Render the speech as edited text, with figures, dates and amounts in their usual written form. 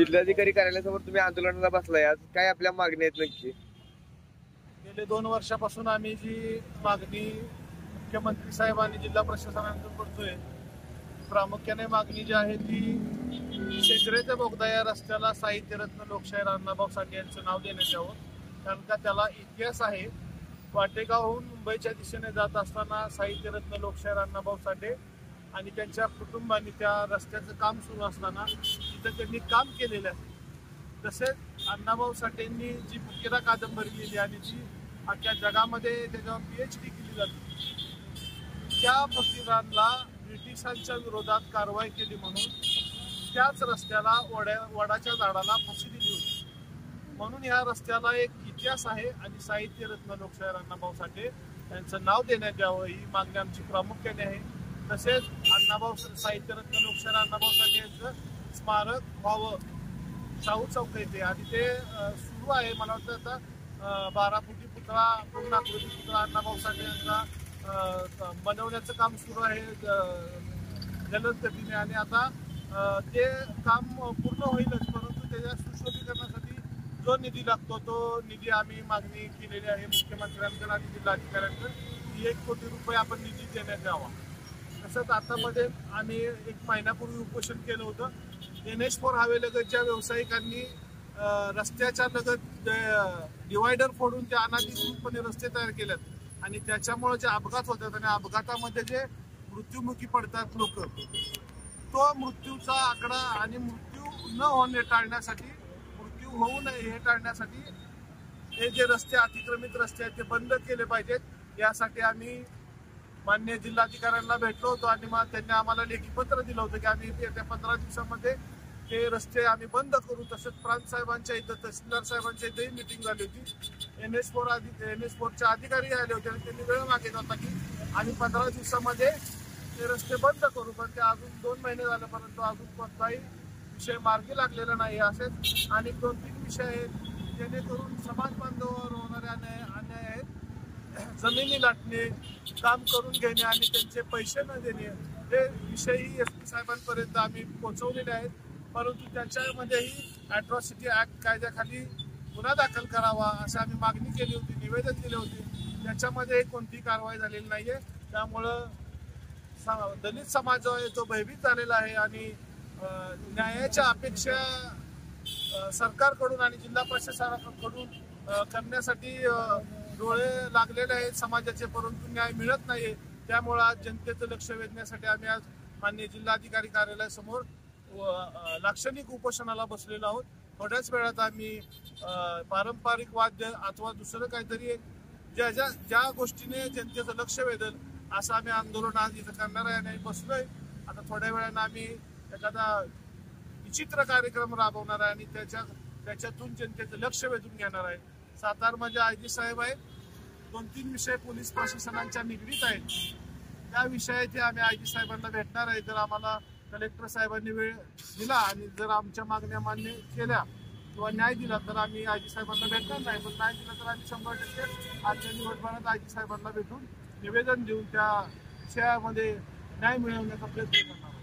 जिल्हाधिकारी कार्यालयासमोर तुम्ही आंदोलनाला बसलाय, आज काय आपल्या मागणी आहेत नक्की? गेले 2 वर्षापासून आम्ही जी मागणी मुख्यमंत्री साहेब आणि जिल्हा प्रशासनाकडून करतोय, प्रामुख्याने मागणी जी आहे ती शेजरे ते बोगदा या रस्त्याला साहित्यरत्न लोकशाहीर अण्णाभाऊ साठे यांचं नाव देण्यात यावं. कारण का त्याला इतिहास आहे. वाटेगावहून मुंबईच्या दिशेने जात असताना साहित्यरत्न लोकशाहीर अण्णाभाऊ साठे आणि त्यांच्या कुटुंबांनी त्या रस्त्याचं काम सुरू असताना तिथं त्यांनी काम केलेलं आहे. तसेच अण्णाभाऊ साठेंनी जी फकीरा कादंबरी लिहिली आणि जी अख्ख्या जगामध्ये त्याच्यावर PhD केली जाते, त्या फकीरांना ब्रिटिशांच्या विरोधात कारवाई केली म्हणून त्याच रस्त्याला वडाच्या झाडाला फाशी दिली होती. म्हणून या रस्त्याला एक इतिहास आहे आणि साहित्यरत्न लोकशाहीर अण्णाभाऊ साठे यांचं नाव देण्यात यावं ही मागणी आमची प्रामुख्याने आहे. तसेच साहित्यरत्न लोकशाहीर अण्णाभाऊ साठे यांचं स्मारक व्हावं शाहू चौक येथे आणि ते सुरू आहे. मला वाटतं आता 12 फुटी पुतळा, पूर्णाकृती पुतळा अण्णाभाऊ साठे यांचा बनवण्याचं काम सुरू आहे जलद गतीने आणि आता ते काम पूर्ण होईलच. परंतु त्याच्या सुशोभीकरणासाठी जो निधी लागतो तो निधी आम्ही मागणी केलेली आहे मुख्यमंत्र्यांकडे आणि जिल्हाधिकाऱ्यांकडे 1 कोटी रुपये आपण निधी देण्यात यावा. तसंच आता मध्ये आम्ही 1 महिन्यापूर्वी उपोषण केलं होतं. NH4 हायवेलगतच्या व्यावसायिकांनी रस्त्याच्या लगत डिवायडर फोडून ते अनाधिकृतपणे रस्ते तयार केलेत आणि त्याच्यामुळे जे अपघात होतात आणि अपघातामध्ये जे मृत्युमुखी पडतात लोक, तो मृत्यूचा आकडा आणि मृत्यू न होणे टाळण्यासाठी, मृत्यू होऊ नये हे टाळण्यासाठी हे जे रस्ते अतिक्रमित रस्ते आहेत ते बंद केले पाहिजेत. यासाठी आम्ही मान्य जिल्हाधिकाऱ्यांना भेटलो होतो आणि मग त्यांनी आम्हाला लेखी पत्र दिलं होतं की आम्ही येत्या 15 दिवसामध्ये हे रस्ते आम्ही बंद करू. तसंच प्रांत साहेबांच्या इथं, तहसीलदार साहेबांच्या इथेही मिटिंग झाली होती. NH4चे अधिकारी आले होते आणि त्यांनी वेळ मागितला होता की आम्ही 15 दिवसामध्ये ते रस्ते बंद करू. पण ते अजून 2 महिने झाले, परंतु अजून कोणताही विषय मार्गी लागलेला नाही. असेच आणि 2-3 विषय आहेत जेणेकरून समाज बांधवांवर होणारे अन्याय आहेत. जमिनी लाटणे, काम करून घेणे आणि त्यांचे पैसे न देणे हे विषयही SP साहेबांपर्यंत आम्ही पोहोचवलेले आहेत. परंतु त्याच्यामध्येही अॅट्रॉसिटी ॲक्ट कायद्याखाली गुन्हा दाखल करावा अशी आम्ही मागणी केली होती, निवेदन दिले होते. त्याच्यामध्ये कोणतीही कारवाई झालेली नाही आहे. त्यामुळं दलित समाज जो आहे तो भयभीत झालेला आहे आणि न्यायाच्या अपेक्षा सरकारकडून आणि जिल्हा प्रशासनाकडून करण्यासाठी डोळे लागलेले आहेत समाजाचे, परंतु न्याय मिळत नाही. त्यामुळे आज जनतेचं लक्ष वेधण्यासाठी आम्ही आज माननीय जिल्हाधिकारी कार्यालयासमोर लाक्षणिक उपोषणाला बसलेलो आहोत. थोड्याच वेळात आम्ही पारंपरिक वाद्य अथवा दुसरं काहीतरी ज्या गोष्टीने जनतेचं लक्ष वेधेल असं आम्ही आंदोलन आज इथं करणार आहे आणि बसलोय. आता थोड्या वेळानं आम्ही एखादा विचित्र कार्यक्रम राबवणार आहे आणि त्याच्यातून जनतेचं लक्ष वेधून घेणार आहे. सातारा म्हणजे IG साहेब आहेत, 2-3 विषय पोलीस प्रशासनाच्या निगडीत आहेत. त्या विषयाचे आम्ही IG साहेबांना भेटणार आहे. जर आम्हाला कलेक्टर साहेबांनी वेळ दिला आणि जर आमच्या मागण्या मान्य केल्या किंवा न्याय दिला तर आम्ही IG साहेबांना भेटणार नाही. पण नाही दिला तर आम्ही 100% आजच्या दिवसभरात IG साहेबांना भेटून निवेदन देऊन त्या विषयामध्ये न्याय मिळवण्याचा प्रयत्न करणार.